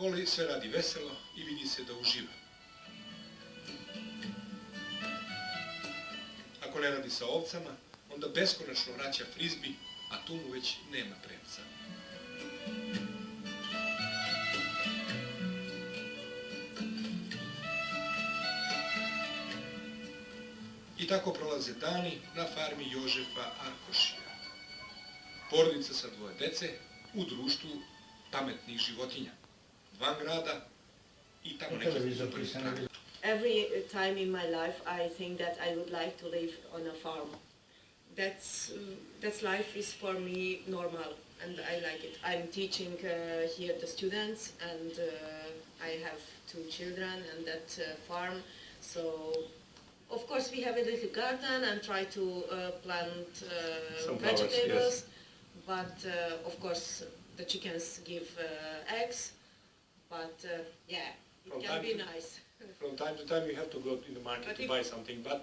Oli sve radi veselo i vidi se da uživa. Ako ne radi sa ovcama, onda beskonačno vraća frizbi, a tu mu već nema premca. I tako prolaze dani na farmi Jožefa Arkošija. Porodica sa 2 dece u društvu pametnih životinja. Van grada i tamo nekih zaprih strana. Every time in my life I think that I would like to live on a farm. That's life is for me normal and I like it. I'm teaching here the students and I have 2 children and that farm. So of course we have a little garden and try to plant Some flowers, vegetables. yes. But of course the chickens give eggs. But yeah, it From can time be to- nice. From time to time you have to go to the market But to if- buy something, but